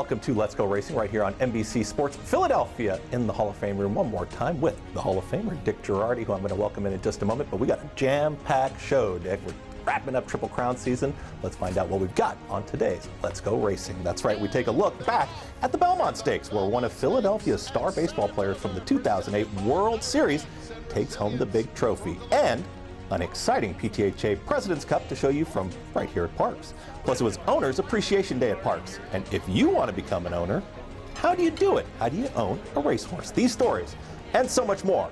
welcome to Let's Go Racing right here on NBC Sports Philadelphia in the Hall of Fame room one more time with the Hall of Famer Dick Jerardi, who I'm going to welcome in just a moment. But we got a jam-packed show, Dick. We're wrapping up Triple Crown season. Let's find out what we've got on today's Let's Go Racing. That's right, we take a look back at the Belmont Stakes, where one of Philadelphia's star baseball players from the 2008 World Series takes home the big trophy, and an exciting PTHA President's Cup to show you from right here at Parx. Plus, it was Owner's Appreciation Day at Parx. And if you want to become an owner, how do you do it? How do you own a racehorse? These stories and so much more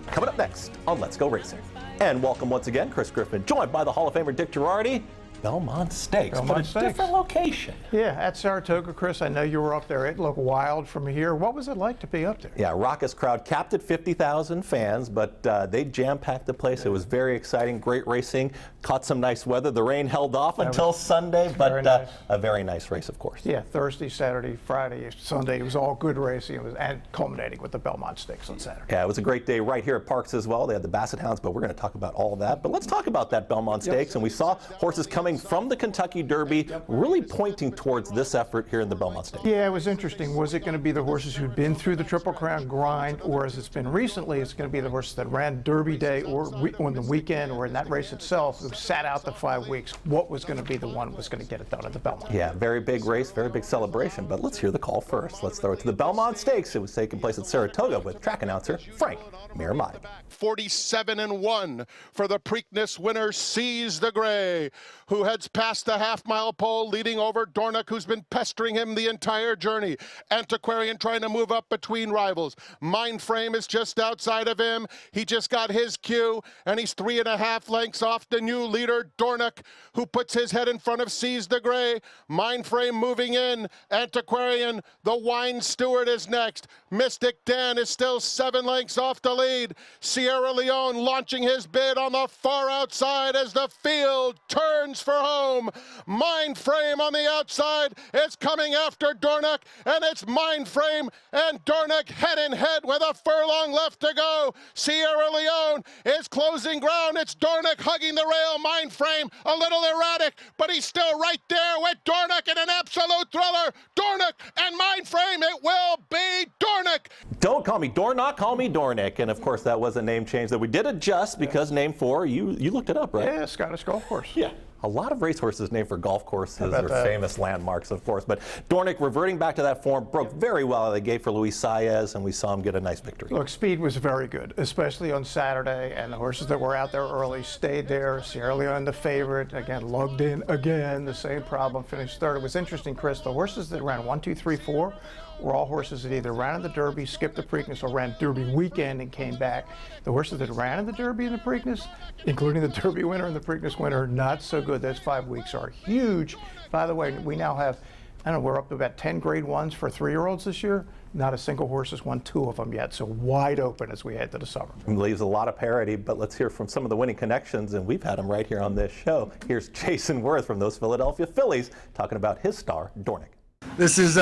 coming up next on Let's Go Racing. And welcome once again, Chris Griffin, joined by the Hall of Famer Dick Jerardi. Belmont Stakes, but a different location. Yeah, at Saratoga, Chris. I know you were up there. It looked wild from here. What was it like to be up there? Yeah, raucous crowd, capped at 50,000 fans, but they jam-packed the place. It was very exciting, great racing, caught some nice weather. The rain held off until Sunday, but nice. A very nice race, of course. Yeah, Thursday, Saturday, Friday, Sunday. It was all good racing. It was and culminating with the Belmont Stakes on Saturday. Yeah, it was a great day right here at Parx as well. They had the Basset Hounds, but we're going to talk about all of that. But let's talk about that Belmont Stakes, and we saw horses coming from the Kentucky Derby, really pointing towards this effort here in the Belmont Stakes. Yeah, it was interesting. Was it going to be the horses who'd been through the Triple Crown grind, or as it's been recently, it's going to be the horses that ran Derby Day or on the weekend or in that race itself, who sat out the 5 weeks? What was going to be the one who was going to get it done at the Belmont? Yeah, very big race, very big celebration, but let's hear the call first. Let's throw it to the Belmont Stakes. It was taking place at Saratoga with track announcer Frank Miramati. 47-1 for the Preakness winner, Seize the Gray, who heads past the half-mile pole, leading over Dornoch, who's been pestering him the entire journey. Antiquarian trying to move up between rivals. Mindframe is just outside of him. He just got his cue, and he's 3.5 lengths off the new leader, Dornoch, who puts his head in front of Seize the Gray. Mindframe moving in. Antiquarian, the Wine Steward, is next. Mystic Dan is still 7 lengths off the lead. Sierra Leone launching his bid on the far outside as the field turns for home. Mindframe on the outside is coming after Dornoch, and it's Mindframe and Dornoch head in head with a furlong left to go. Sierra Leone is closing ground. It's Dornoch hugging the rail. Mindframe a little erratic, but he's still right there with Dornoch in an absolute thriller. Dornoch and Mindframe, it will be Dornoch. Don't call me Dornoch, call me Dornoch. And of course, that was a name change that we did adjust because name 4, you looked it up, right? Yeah, Scottish golf course. Yeah. A lot of racehorses named for golf courses or famous landmarks, of course. But Dornoch reverting back to that form, broke very well out of the gate for Luis Saez, and we saw him get a nice victory. Look, speed was very good, especially on Saturday, and the horses that were out there early stayed there. Sierra Leone, the favorite, again, lugged in again, the same problem, finished third. It was interesting, Chris, the horses that ran 1, 2, 3, 4 were all horses that either ran in the Derby, skipped the Preakness, or ran Derby weekend and came back. The horses that ran in the Derby and the Preakness, including the Derby winner and the Preakness winner, not so good. Those 5 weeks are huge. By the way, we now have, I don't know, we're up to about 10 grade 1s for 3-year-olds this year. Not a single horse has won 2 of them yet, so wide open as we head to the summer. It leaves a lot of parity, but let's hear from some of the winning connections, and we've had them right here on this show. Here's Jason Worth from those Philadelphia Phillies talking about his star, Dornoch. This is,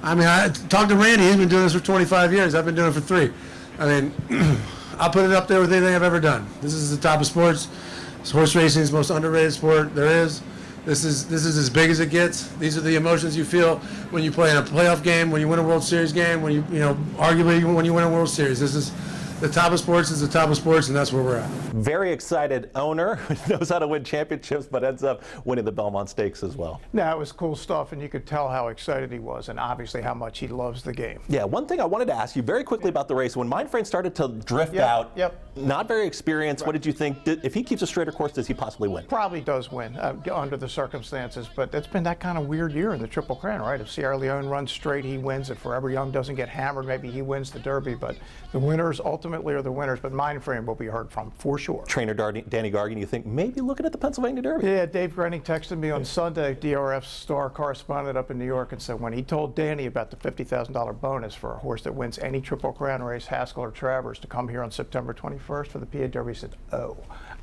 I talked to Randy. He's been doing this for 25 years. I've been doing it for 3. I mean, I'll put it up there with anything I've ever done. This is the top of sports. Horse racing is the most underrated sport there is. This is as big as it gets. These are the emotions you feel when you play in a playoff game, when you win a World Series game, when you arguably when you win a World Series. This is the top of sports is the top of sports, and that's where we're at. Very excited owner who knows how to win championships, but ends up winning the Belmont Stakes as well. No, it was cool stuff, and you could tell how excited he was, and obviously how much he loves the game. Yeah, one thing I wanted to ask you very quickly about the race. When Mindframe started to drift out, not very experienced, right. What did you think? If he keeps a straighter course, does he possibly win? Probably does win under the circumstances, but it's been that kind of weird year in the Triple Crown, right? If Sierra Leone runs straight, he wins. If Forever Young doesn't get hammered, maybe he wins the Derby, but the winners ultimately are the winners, but Mindframe will be heard from for sure. Trainer Danny Gargan, you think maybe looking at the Pennsylvania Derby? Yeah, Dave Grenning texted me on Sunday, DRF's star correspondent up in New York, and said when he told Danny about the $50,000 bonus for a horse that wins any Triple Crown race, Haskell or Travers, to come here on September 21st for the PA Derby, he said, oh,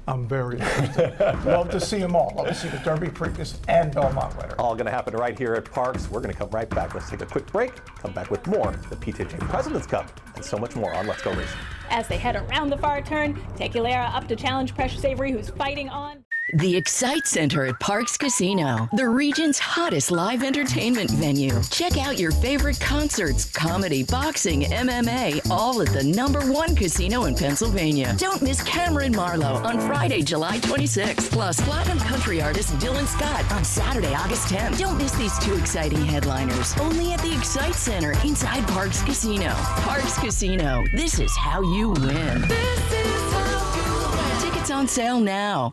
I'm very interested. Love to see them all. Love to see the Derby, Preakness, and Belmont winner. All going to happen right here at Parx. We're going to come right back. Let's take a quick break. Come back with more the PTHA President's Cup and so much more on Let's Go Racing. As they head around the far turn, Tequilera up to challenge Precious Avery, who's fighting on. The Excite Center at Parx Casino, the region's hottest live entertainment venue. Check out your favorite concerts, comedy, boxing, MMA, all at the #1 casino in Pennsylvania. Don't miss Cameron Marlowe on Friday, July 26th, plus Platinum Country artist Dylan Scott on Saturday, August 10th. Don't miss these two exciting headliners, only at the Excite Center inside Parx Casino. Parx Casino, this is how you win. This is how you win. Tickets on sale now.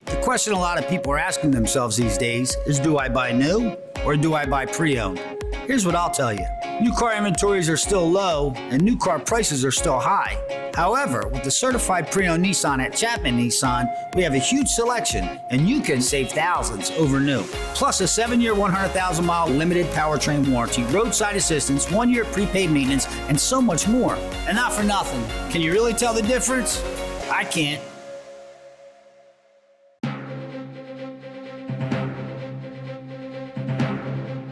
The question a lot of people are asking themselves these days is, do I buy new or do I buy pre-owned? Here's what I'll tell you. New car inventories are still low and new car prices are still high. However, with the certified pre-owned Nissan at Chapman Nissan, we have a huge selection and you can save thousands over new. Plus a 7-year, 100,000-mile limited powertrain warranty, roadside assistance, 1-year prepaid maintenance, and so much more. And not for nothing. Can you really tell the difference? I can't.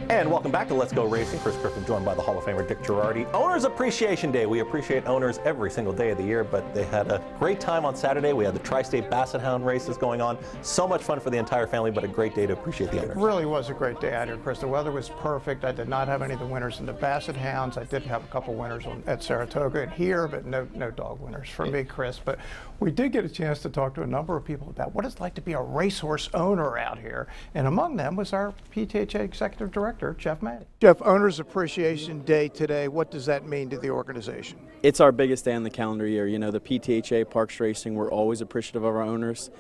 And welcome back to Let's Go Racing. Chris Griffin joined by the Hall of Famer Dick Jerardi. Owners Appreciation Day. We appreciate owners every single day of the year, but they had a great time on Saturday. We had the Tri-State Basset Hound races going on. So much fun for the entire family, but a great day to appreciate the owners. It really was a great day out here, Chris. The weather was perfect. I did not have any of the winners in the Basset Hounds. I did have a couple winners at Saratoga and here, but no dog winners for me, Chris. But we did get a chance to talk to a number of people about what it's like to be a racehorse owner out here. And among them was our PTHA Executive Director, Jeff Maddy. Jeff, Owners Appreciation Day today, what does that mean to the organization? It's our biggest day on the calendar year. You know, the PTHA, Parx Racing, we're always appreciative of our owners.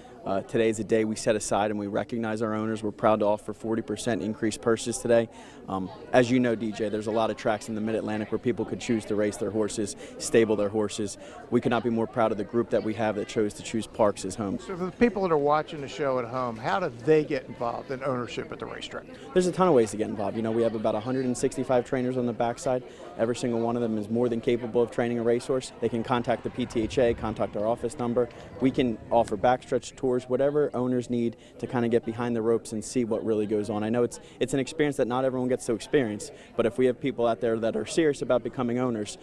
Today is a day we set aside and we recognize our owners. We're proud to offer 40% increased purses today. As you know, DJ, there's a lot of tracks in the Mid-Atlantic where people could choose to race their horses, stable their horses. We could not be more proud of the group that we have that chose to choose Parx as home. So for the people that are watching the show at home, how do they get involved in ownership at the racetrack? There's a ton of ways to get involved. You know, we have about 165 trainers on the backside. Every single one of them is more than capable of training a racehorse. They can contact the PTHA, contact our office number. We can offer backstretch tours, whatever owners need to kind of get behind the ropes and see what really goes on. I know it's an experience that not everyone gets to experience, but if we have people out there that are serious about becoming owners,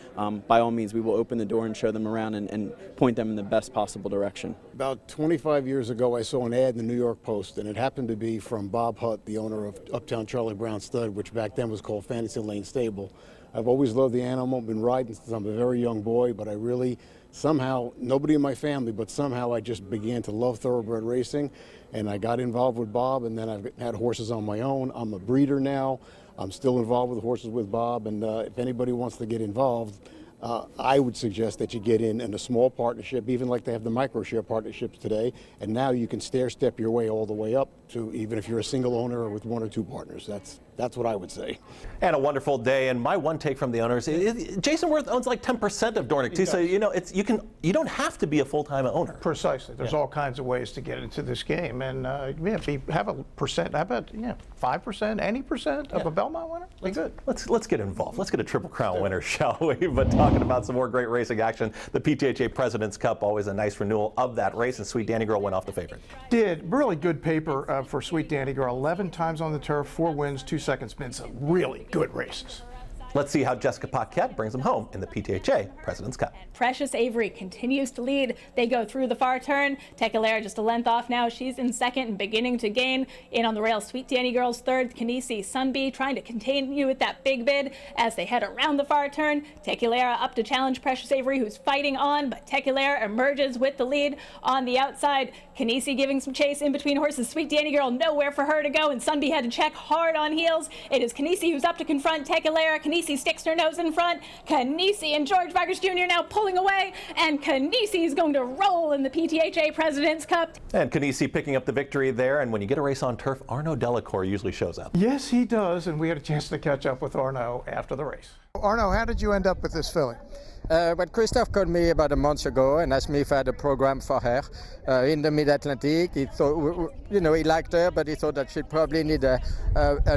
by all means, we will open the door and show them around and point them in the best possible direction. About 25 years ago, I saw an ad in the New York Post, and it happened to be from Bob Hutt, the owner of Uptown Charlie Brown Stud, which back then was called Fantasy Lane Stable. I've always loved the animal, been riding since I'm a very young boy, but I really, somehow, nobody in my family, but somehow I just began to love thoroughbred racing, and I got involved with Bob, and then I've had horses on my own. I'm a breeder now. I'm still involved with horses with Bob, and if anybody wants to get involved, I would suggest that you get in a small partnership, even like they have the micro-share partnerships today, and now you can stair-step your way all the way up to even if you're a single owner or with 1 or 2 partners. That's what I would say. And a wonderful day. And my one take from the owners, Jason Worth owns like 10% of Dornick too. So you know, you don't have to be a full-time owner. Precisely. There's all kinds of ways to get into this game, and have a percent. How about 5%, any percent of a Belmont winner? Be good. Let's get involved. Let's get a Triple Crown winner, shall we? But talking about some more great racing action, the PTHA President's Cup, always a nice renewal of that race, and Sweet Danny Girl went off the favorite. Did really good paper for Sweet Danny Girl. 11 times on the turf, 4 wins, 2 second spins. Some really good races. Let's see how Jessica Paquette brings them home in the PTHA President's Cup. Precious Avery continues to lead. They go through the far turn. Tequilera just a length off now. She's in second and beginning to gain. In on the rail, Sweet Danny Girl's third. Kinesi Sunbee trying to continue with that big bid as they head around the far turn. Tequilera up to challenge Precious Avery, who's fighting on, but Tequilera emerges with the lead on the outside. Kinesi giving some chase in between horses. Sweet Danny Girl nowhere for her to go, and Sunbee had to check hard on heels. It is Kinesi who's up to confront Tequilera. Kinesi sticks her nose in front. Kinesi and George Vargas Jr. now pulling away, and Kinesi is going to roll in the PTHA President's Cup. And Kinesi picking up the victory there, and when you get a race on turf, Arnaud Delacour usually shows up. Yes, he does, and we had a chance to catch up with Arnaud after the race. Arnaud, how did you end up with this filly? Well, Christophe called me about a month ago and asked me if I had a program for her in the Mid-Atlantic. He thought, he liked her, but he thought that she'd probably need a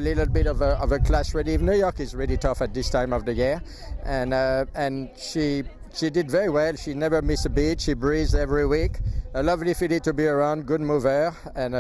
little bit of a class ready. New York is really tough at this time of the year, and she did very well. She never missed a beat. She breathes every week. A lovely filly to be around, good mover, and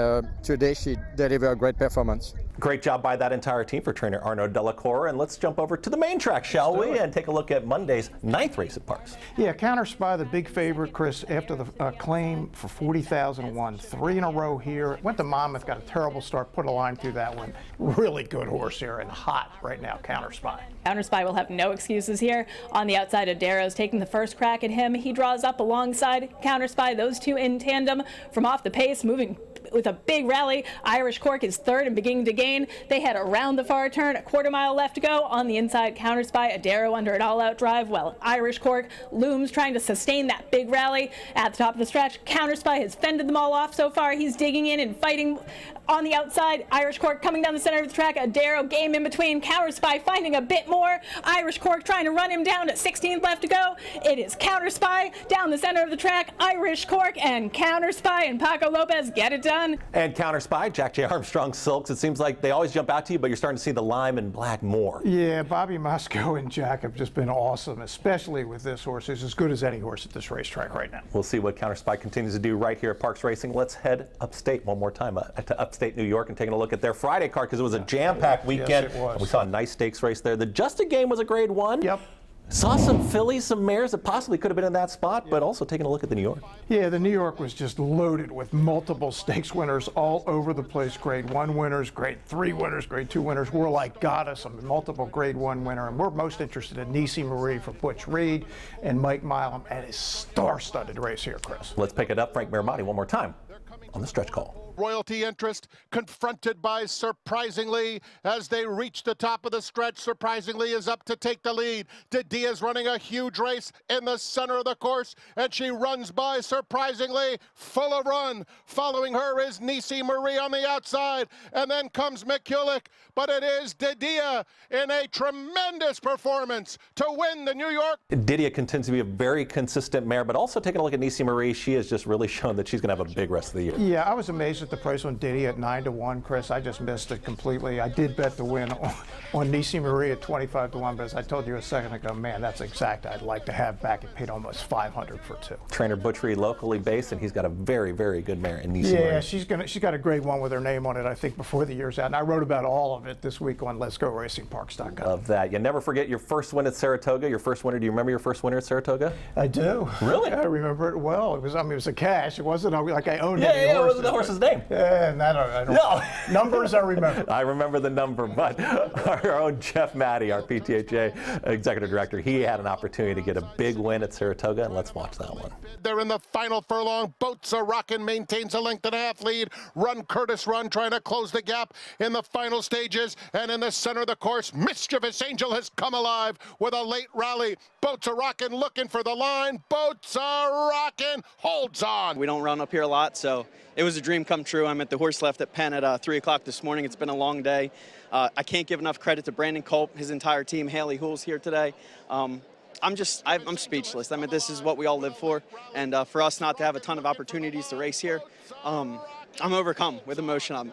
today she delivered a great performance. Great job by that entire team for trainer Arnaud Delacour. And let's jump over to the main track, shall we? And take a look at Monday's 9th race at Parx. Yeah, Counter Spy, the big favorite, Chris, after the claim for 40,000, won 3 in a row here. Went to Monmouth, got a terrible start, put a line through that one. Really good horse here and hot right now, Counter Spy. Counter Spy will have no excuses here. On the outside, Adero's taking the first crack at him. He draws up alongside Counter Spy. Those two in tandem from off the pace, moving with a big rally. Irish Cork is third and beginning to gain. They head around the far turn, a quarter mile left to go. On the inside, Counter Spy, Adero under an all-out drive, while Irish Cork looms, trying to sustain that big rally at the top of the stretch. Counter Spy has fended them all off so far. He's digging in and fighting on the outside. Irish Cork coming down the center of the track. Adero game in between. Counter Spy finding a bit more. Irish Cork trying to run him down at 16th left to go. It is Counter Spy down the center of the track. Irish Cork and Counter Spy and Paco Lopez get it done. And Counter Spy, Jack J. Armstrong Silks. It seems like they always jump out to you, but you're starting to see the lime and black more. Yeah, Bobby Moscow and Jack have just been awesome, especially with this horse. He's as good as any horse at this racetrack right now. We'll see what Counter Spy continues to do right here at Parx Racing. Let's head upstate one more time to upstate New York and taking a look at their Friday card because it was a jam-packed weekend. Yes, it was. And we saw a nice stakes race there. The Justin game was a grade 1. Yep. Saw some fillies, some mares that possibly could have been in that spot, but also taking a look at the New York. Yeah, the New York was just loaded with multiple stakes winners all over the place. Grade 1 winners, grade 3 winners, grade 2 winners. We're like Goddess, a multiple grade 1 winner, and we're most interested in Nisi Marie for Butch Reed and Mike Milam at his star-studded race here, Chris. Let's pick it up, Frank Miramati, one more time on the stretch call. Royalty Interest confronted by Surprisingly as they reach the top of the stretch. Surprisingly is up to take the lead. Didia's running a huge race in the center of the course, and she runs by Surprisingly, full of run. Following her is Nisi Marie on the outside, and then comes McCulloch, but it is Didia in a tremendous performance to win the New York. Didia continues to be a very consistent mare, but also taking a look at Nisi Marie, she has just really shown that she's going to have a big rest of the year. Yeah, I was amazed at the price on Diddy at 9-1, Chris. I just missed it completely. I did bet the win on Nisi Marie at 25-1, but as I told you a second ago, man, that's exact. I'd like to have back. It paid almost $500 for 2. Trainer Butch Reed, locally based, and he's got a very, very good mare in Nisi Marie. Yeah, she's got a grade 1 with her name on it, I think, before the year's out. And I wrote about all of it this week on Let'sGoRacingParks.com. Love that. You never forget your first win at Saratoga. Your first winner. Do you remember your first winner at Saratoga? I do. Really? I remember it well. It was a cash. It wasn't like I owned any horses. What was the horse's name? And I don't No. Numbers I remember. I remember the number, but our own Jeff Maddie, our PTHA executive director, he had an opportunity to get a big win at Saratoga, and let's watch that one. They're in the final furlong. Boats are rocking, maintains a length and a half lead. Run Curtis Run trying to close the gap in the final stages, and in the center of the course, Mischievous Angel has come alive with a late rally. Boats are rocking, looking for the line. Boats are rocking, holds on. We don't run up here a lot, so it was a dream come true. I'm at the horse left at Penn at 3 o'clock this morning. It's been a long day. I can't give enough credit to Brandon Culp, his entire team. Haley Hool's here today. I'm speechless. I mean, this is what we all live for. And for us not to have a ton of opportunities to race here, I'm overcome with emotion. I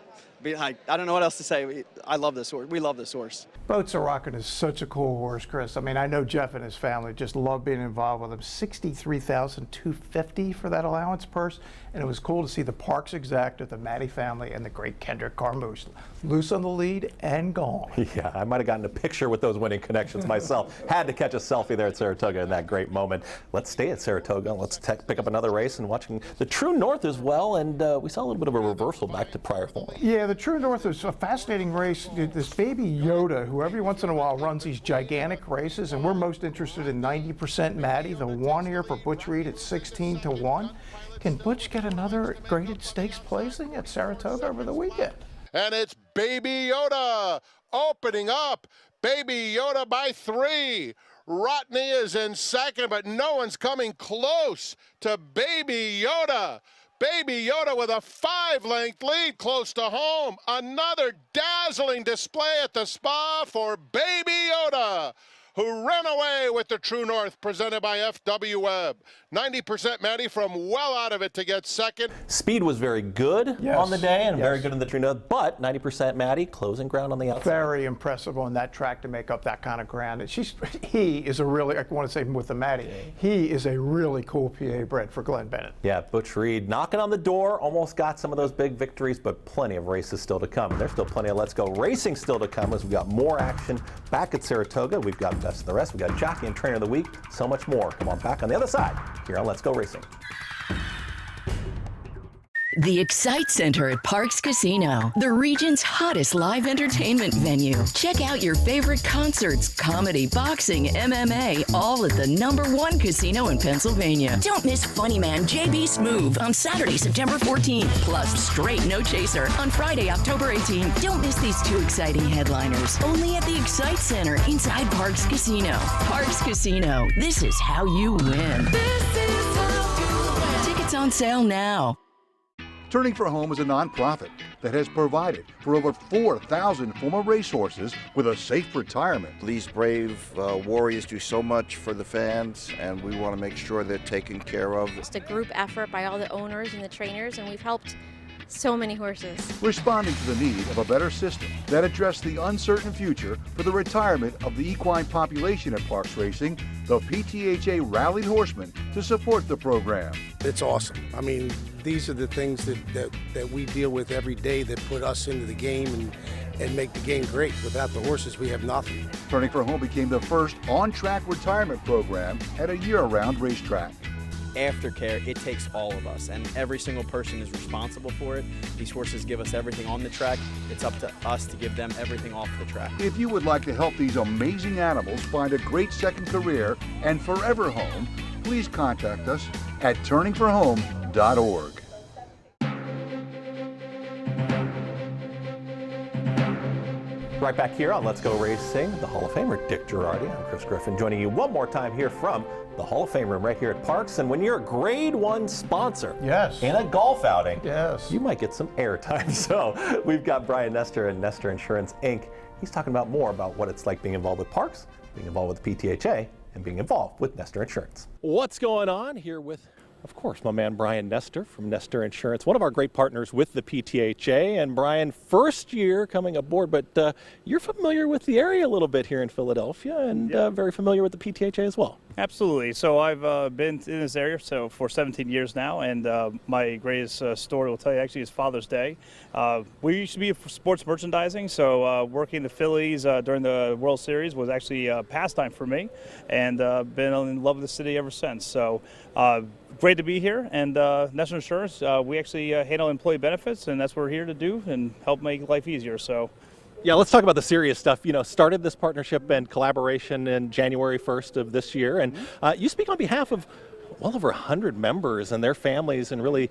don't know what else to say. I love this horse. We love this horse. Boats Are Rockin' is such a cool horse, Chris. I mean, I know Jeff and his family just love being involved with him. $63,250 for that allowance purse, and it was cool to see the Parx Exacta, the Maddie family, and the great Kendrick Carmouche loose on the lead and gone. Yeah, I might have gotten a picture with those winning connections myself. Had to catch a selfie there at Saratoga in that great moment. Let's stay at Saratoga. Let's pick up another race and watching the True North as well, and we saw a little bit of a reversal back to prior form. Yeah, the True North is a fascinating race. This baby Yoda, who every once in a while runs these gigantic races, and we're most interested in 90% Maddie, the one here for Butch Reed at 16-1. Can Butch get another graded stakes placing at Saratoga over the weekend? And it's Baby Yoda opening up. Baby Yoda by 3. Rodney is in second, but no one's coming close to Baby Yoda. Baby Yoda with a 5-length lead close to home. Another dazzling display at the Spa for Baby Yoda. who ran away with the True North, presented by FW Webb. 90% Maddie from well out of it to get second. Speed was very good on the day and very good in the True North, but 90% Maddie closing ground on the outside. Very impressive on that track to make up that kind of ground. And he is a really, I want to say with the Maddie, he is a really cool PA bred for Glenn Bennett. Yeah, Butch Reed knocking on the door, almost got some of those big victories, but plenty of races still to come. There's still plenty of Let's Go Racing still to come as we got more action back at Saratoga. We've got Best of the Rest, we got Jockey and Trainer of the Week, so much more. Come on back on the other side here on Let's Go Racing. The Excite Center at Parx Casino, the region's hottest live entertainment venue. Check out your favorite concerts, comedy, boxing, MMA, all at the #1 casino in Pennsylvania. Don't miss Funny Man JB Smoove on Saturday, September 14th, plus Straight No Chaser on Friday, October 18th. Don't miss these two exciting headliners, only at the Excite Center inside Parx Casino. Parx Casino, this is how you win. This is how you win. Tickets on sale now. Turning for Home is a nonprofit that has provided for over 4,000 former racehorses with a safe retirement. These brave warriors do so much for the fans, and we want to make sure they're taken care of. It's a group effort by all the owners and the trainers, and we've helped so many horses. Responding to the need of a better system that addressed the uncertain future for the retirement of the equine population at Parx Racing, the PTHA rallied horsemen to support the program. It's awesome. I mean, these are the things that we deal with every day that put us into the game and make the game great. Without the horses, we have nothing. Turning for Home became the first on-track retirement program at a year-round racetrack. Aftercare, it takes all of us, and every single person is responsible for it. These horses give us everything on the track. It's up to us to give them everything off the track. If you would like to help these amazing animals find a great second career and forever home, please contact us at turningforhome.org. Right back here on Let's Go Racing, the Hall of Famer Dick Jerardi. I'm Chris Griffin, joining you one more time here from the Hall of Fame room right here at Parx. And when you're a Grade 1 sponsor in a golf outing, you might get some airtime. So we've got Brian Nestor and Nestor Insurance, Inc. He's talking about more about what it's like being involved with Parx, being involved with the PTHA, and being involved with Nestor Insurance. What's going on here with, of course, my man Brian Nestor from Nestor Insurance, one of our great partners with the PTHA. And Brian, first year coming aboard, but you're familiar with the area a little bit here in Philadelphia, and very familiar with the PTHA as well. Absolutely. So I've been in this area for 17 years now, and my greatest story will tell you actually is Father's Day. We used to be sports merchandising, so working the Phillies during the World Series was actually a pastime for me, and been in love with the city ever since. So great to be here, and Nestor Insurance, we actually handle employee benefits, and that's what we're here to do and help make life easier. So. Yeah, let's talk about the serious stuff. You know, started this partnership and collaboration in January 1st of this year, and you speak on behalf of well over 100 members and their families, and really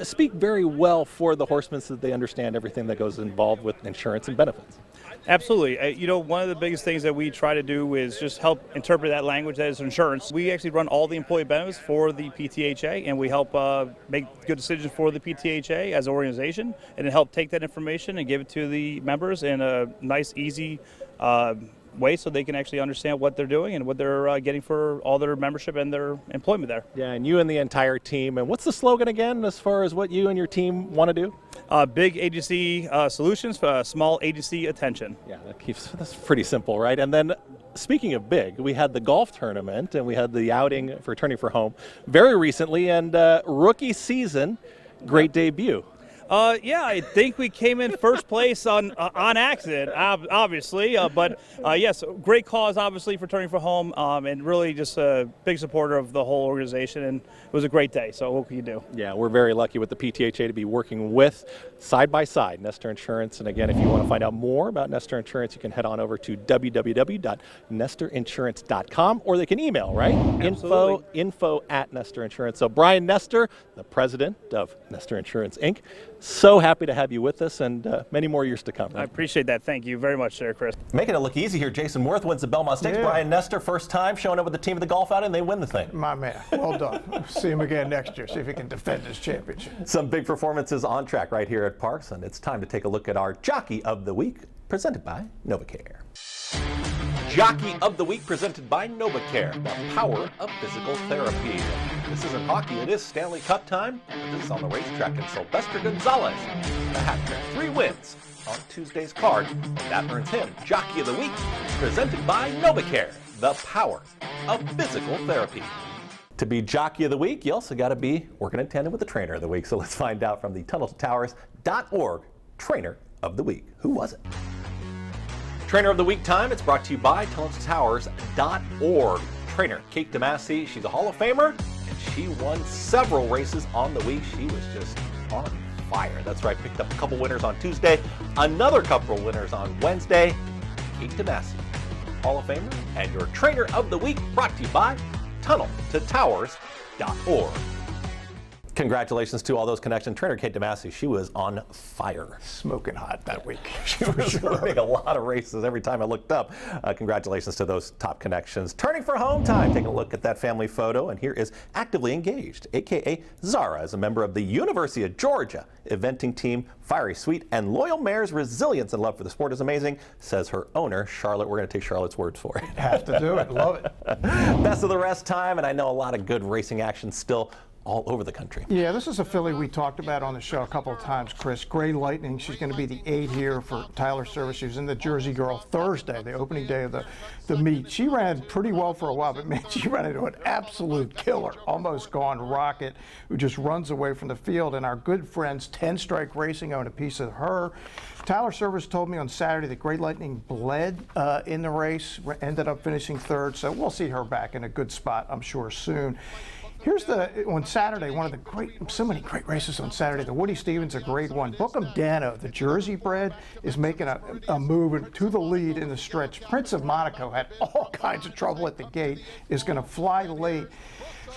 speak very well for the horsemen so that they understand everything that goes involved with insurance and benefits. Absolutely. You know, one of the biggest things that we try to do is just help interpret that language that is insurance. We actually run all the employee benefits for the PTHA, and we help make good decisions for the PTHA as an organization, and help take that information and give it to the members in a nice, easy way so they can actually understand what they're doing and what they're getting for all their membership and their employment there. Yeah, and you and the entire team. And what's the slogan again as far as what you and your team want to do? Big agency solutions for small agency attention. Yeah, that's pretty simple, right? And then speaking of big, we had the golf tournament and we had the outing for Turning for Home very recently, and rookie season, great debut. Yeah, I think we came in first place on accident, obviously. But yes, great cause, obviously, for Turning for Home, and really just a big supporter of the whole organization. And it was a great day, so what can you do? Yeah, we're very lucky with the PTHA to be working with, side by side, Nestor Insurance. And again, if you want to find out more about Nestor Insurance, you can head on over to www.nestorinsurance.com, or they can email, right? Info at Nestor Insurance. So Brian Nestor, the president of Nestor Insurance, Inc., so happy to have you with us, and many more years to come. Right? I appreciate that. Thank you very much, sir, Chris. Making it look easy here. Jason Worth wins the Belmont Stakes. Yeah. Brian Nestor, first time showing up with the team of the golf outing, and they win the thing. My man, well done. See him again next year. See if he can defend his championship. Some big performances on track right here at Parx, and it's time to take a look at our Jockey of the Week, presented by NovaCare. Jockey of the Week presented by NovaCare, the power of physical therapy. This isn't hockey, it is Stanley Cup time, but this is on the racetrack in Sylvester Gonzalez. The hat trick, 3 wins on Tuesday's card, and that earns him Jockey of the Week presented by NovaCare, the power of physical therapy. To be Jockey of the Week, you also got to be working in tandem with the Trainer of the Week. So let's find out from the TunnelToTowers.org Trainer of the Week. Who was it? Trainer of the Week time, it's brought to you by TunnelToTowers.org. Trainer Kate DeMasi, she's a Hall of Famer, and she won several races on the week. She was just on fire. That's right, picked up a couple winners on Tuesday, another couple winners on Wednesday. Kate DeMasi, Hall of Famer, and your Trainer of the Week brought to you by TunnelToTowers.org. Congratulations to all those connections. Trainer Kate DeMasi, she was on fire. Smoking hot that week. She was winning a lot of races every time I looked up. Congratulations to those top connections. Turning for home time, taking a look at that family photo, and here is Actively Engaged, a.k.a. Zara, is a member of the University of Georgia eventing team. Fiery, sweet, and loyal mare's resilience and love for the sport is amazing, says her owner, Charlotte. We're going to take Charlotte's words for it. Have to do it. Love it. Best of the rest time, and I know a lot of good racing action still all over the country. Yeah, this is a filly we talked about on the show a couple of times, Chris. Gray Lightning, she's going to be the 8 here for Tyler Service. She was in the Jersey Girl Thursday, the opening day of the meet. She ran pretty well for a while, but man, she ran into an absolute killer, almost gone rocket, who just runs away from the field. And our good friends, 10 Strike Racing, own a piece of her. Tyler Service told me on Saturday that Great Lightning bled in the race, ended up finishing 3rd, so we'll see her back in a good spot, I'm sure, soon. Here's on Saturday, so many great races on Saturday. The Woody Stevens, a great one. Bookham Dano, the Jersey bred, is making a move to the lead in the stretch. Prince of Monaco had all kinds of trouble at the gate, is going to fly late.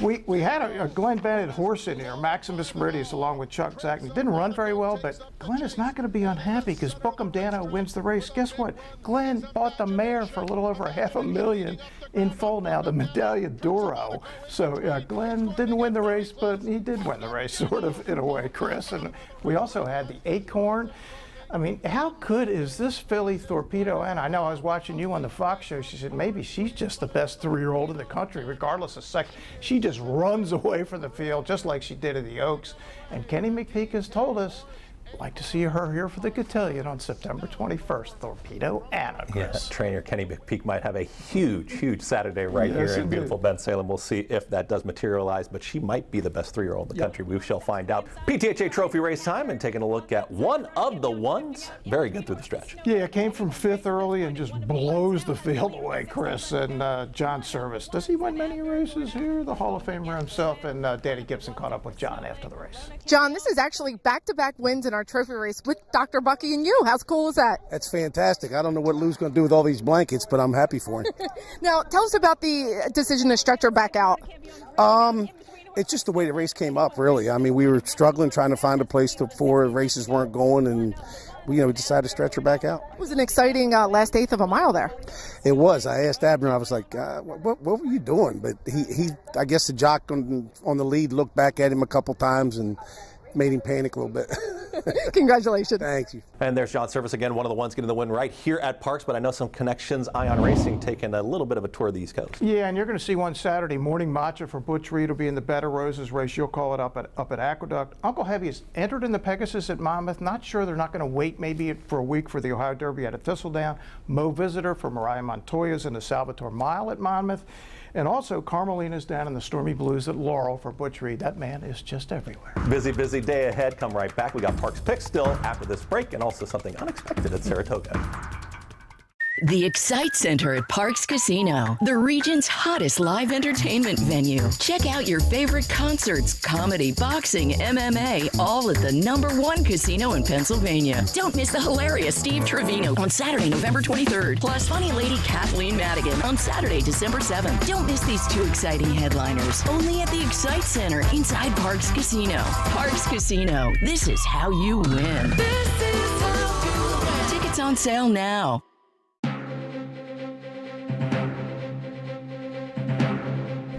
We had a Glenn Bennett horse in here, Maximus Meridius, along with Chuck Zackney. Didn't run very well, but Glenn is not going to be unhappy because Bookham Dano wins the race. Guess what? Glenn bought the mare for a little over $500,000 in full now, the Medaglia d'Oro. So Glenn didn't win the race, but he did win the race, sort of, in a way, Chris. And we also had the Acorn. I mean, how good is this filly, Torpedo Anna? I know I was watching you on the Fox show. She said maybe she's just the best 3-year-old in the country, regardless of sex. She just runs away from the field, just like she did at the Oaks. And Kenny McPeak has told us, like to see her here for the cotillion on September 21st. Torpedo Anna, Chris. Yeah, trainer Kenny McPeak might have a huge Saturday right here in beautiful Bensalem. We'll see if that does materialize, but she might be the best 3-year-old in the country. We shall find out. PTHA Trophy race time, and taking a look at one of the ones. Very good through the stretch. Yeah, came from 5th early and just blows the field away, Chris. And John Service, does he win many races here? The Hall of Famer himself. And Danny Gibson caught up with John after the race. John, this is actually back-to-back wins in our trophy race with Dr. Bucky and you. How cool is that? That's fantastic. I don't know what Lou's going to do with all these blankets, but I'm happy for him. Now, tell us about the decision to stretch her back out. It's just the way the race came up, really. I mean, we were struggling trying to find a place before races weren't going, and we decided to stretch her back out. It was an exciting last 1/8 of a mile there. It was. I asked Abner, I was like, what were you doing? But he I guess the jock on the lead looked back at him a couple times and made him panic a little bit. Congratulations. Thank you. And there's John Service again, one of the ones getting the win right here at Parx, but I know some connections, Ion Racing, taking a little bit of a tour of the East Coast. Yeah, and you're going to see one Saturday. Morning Matcha for Butch Reed will be in the Bed of Roses race. You'll call it up at Aqueduct. Uncle Heavy is entered in the Pegasus at Monmouth. Not sure they're not going to wait maybe for a week for the Ohio Derby at Thistledown. Mo Visitor for Mariah Montoya's in the Salvatore Mile at Monmouth. And also, Carmelina's down in the Stormy Blues at Laurel for Butch Reed. That man is just everywhere. Busy day ahead. Come right back. We got Parx picks still after this break, and also something unexpected at Saratoga. The Excite Center at Parx Casino, the region's hottest live entertainment venue. Check out your favorite concerts, comedy, boxing, MMA, all at the #1 casino in Pennsylvania. Don't miss the hilarious Steve Trevino on Saturday, November 23rd, plus funny lady Kathleen Madigan on Saturday, December 7th. Don't miss these 2 exciting headliners, only at the Excite Center inside Parx Casino. Parx Casino, this is how you win. This is how you win. Tickets on sale now.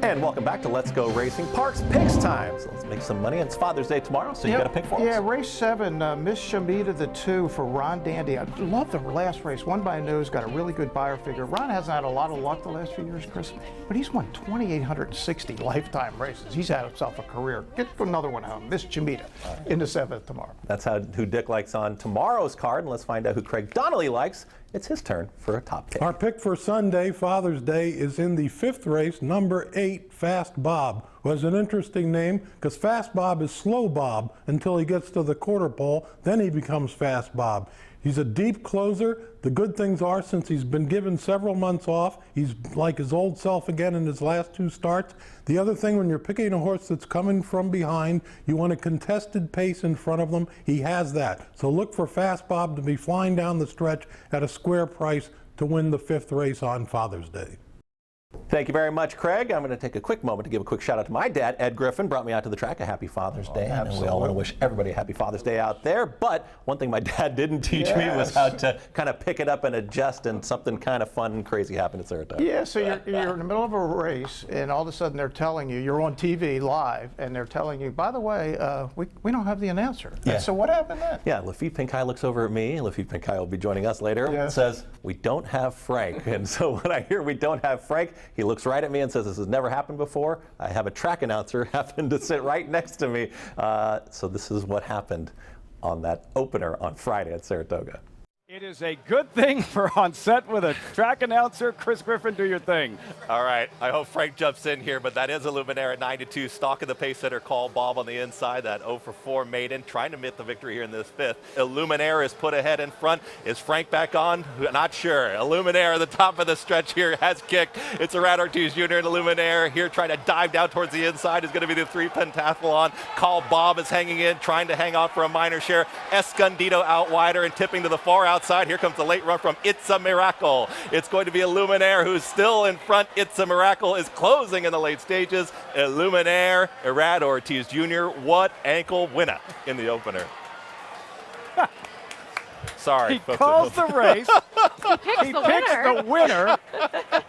And And welcome back to Let's Go Racing. Parx Picks time. So let's make some money. It's Father's Day tomorrow, so you got to pick for us. Yeah, race 7, Miss Shamita the 2 for Ron Dandy. I love the last race. Won by a nose, got a really good buyer figure. Ron hasn't had a lot of luck the last few years, Chris, but he's won 2,860 lifetime races. He's had himself a career. Get another one home. Miss Shamita in the 7th tomorrow. That's who Dick likes on tomorrow's card, and let's find out who Craig Donnelly likes. It's his turn for a top pick. Our pick for Sunday, Father's Day, is in the 5th race, number 8, Fast Bob. Was an interesting name because Fast Bob is Slow Bob until he gets to the quarter pole, then he becomes Fast Bob. He's a deep closer. The good things are, since he's been given several months off, he's like his old self again in his last 2 starts. The other thing, when you're picking a horse that's coming from behind, you want a contested pace in front of them. He has that. So look for Fast Bob to be flying down the stretch at a square price to win the 5th race on Father's Day. Thank you very much, Craig. I'm going to take a quick moment to give a quick shout out to my dad, Ed Griffin, brought me out to the track. A happy Father's Day. And we all want to wish everybody a happy Father's Day out there. But one thing my dad didn't teach me was how to kind of pick it up and adjust, and something kind of fun and crazy happened at Saratoga. Yeah, so you're in the middle of a race, and all of a sudden they're telling you, you're on TV live, and they're telling you, by the way, we don't have the announcer. Yeah. So what happened then? Yeah, Lafitte Pinkai looks over at me. Lafitte Pinkai will be joining us later. And says, we don't have Frank. And so when I hear we don't have Frank, he looks right at me and says, this has never happened before. I have a track announcer happen to sit right next to me. So this is what happened on that opener on Friday at Saratoga. It is a good thing for on set with a track announcer. Chris Griffin, do your thing. All right, I hope Frank jumps in here, but that is a Luminaire at 9-2. Stalk of the pace setter call. Bob on the inside, that 0-for-4 maiden, trying to get the victory here in this 5th. Illuminaire is put ahead in front. Is Frank back on? Not sure. Illuminaire at the top of the stretch here has kicked. It's a Rad Ortiz Jr. and Illuminaire here trying to dive down towards the inside is going to be the 3 pentathlon. Call Bob is hanging in, trying to hang on for a minor share. Escondido out wider and tipping to the far outside. Here comes the late run from It's a Miracle. It's going to be Illuminaire who's still in front. It's a Miracle is closing in the late stages. Illuminaire, Rad Ortiz Jr. What ankle winner in the opener. Sorry. He calls the race. He picks the winner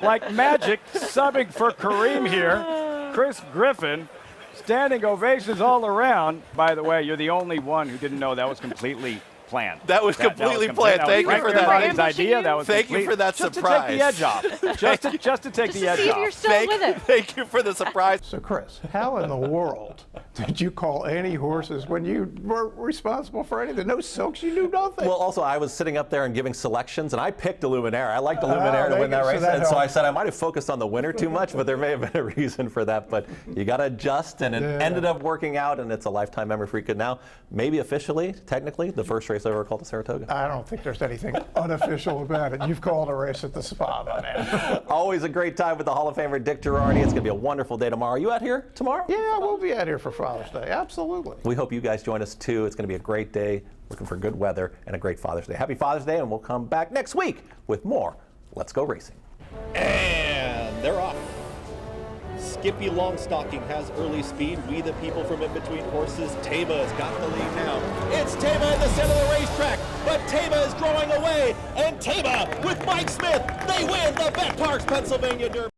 like magic, subbing for Kareem here. Chris Griffin. Standing ovations all around. By the way, you're the only one who didn't know that was completely planned. That was completely planned. Thank you for that. Idea. That was Thank you for that surprise. Just to take the edge off. Just to take the edge off. You're still with it. Thank you for the surprise. So Chris, how in the world did you call any horses when you were responsible for anything? No silks, you knew nothing. Well, also, I was sitting up there and giving selections, and I picked Illuminaire. I liked Illuminaire to win that race, and so I said I might have focused on the winner too much, but there may have been a reason for that. But you got to adjust, and it ended up working out, and it's a lifetime memory for you. Now, maybe officially, technically, the first race I ever called at Saratoga. I don't think there's anything unofficial about it. You've called a race at the spa by now. Always a great time with the Hall of Famer Dick Jerardi. It's going to be a wonderful day tomorrow. Are you out here tomorrow? Yeah, we'll be out here for Father's Day. Absolutely. We hope you guys join us too. It's going to be a great day. Looking for good weather and a great Father's Day. Happy Father's Day, and we'll come back next week with more Let's Go Racing. And they're off. Skippy Longstocking has early speed. We the people from in between horses. Taba has got the lead now. It's Taba in the center of the racetrack, but Taba is drawing away, and Taba with Mike Smith, they win the Bet Parx Pennsylvania Derby.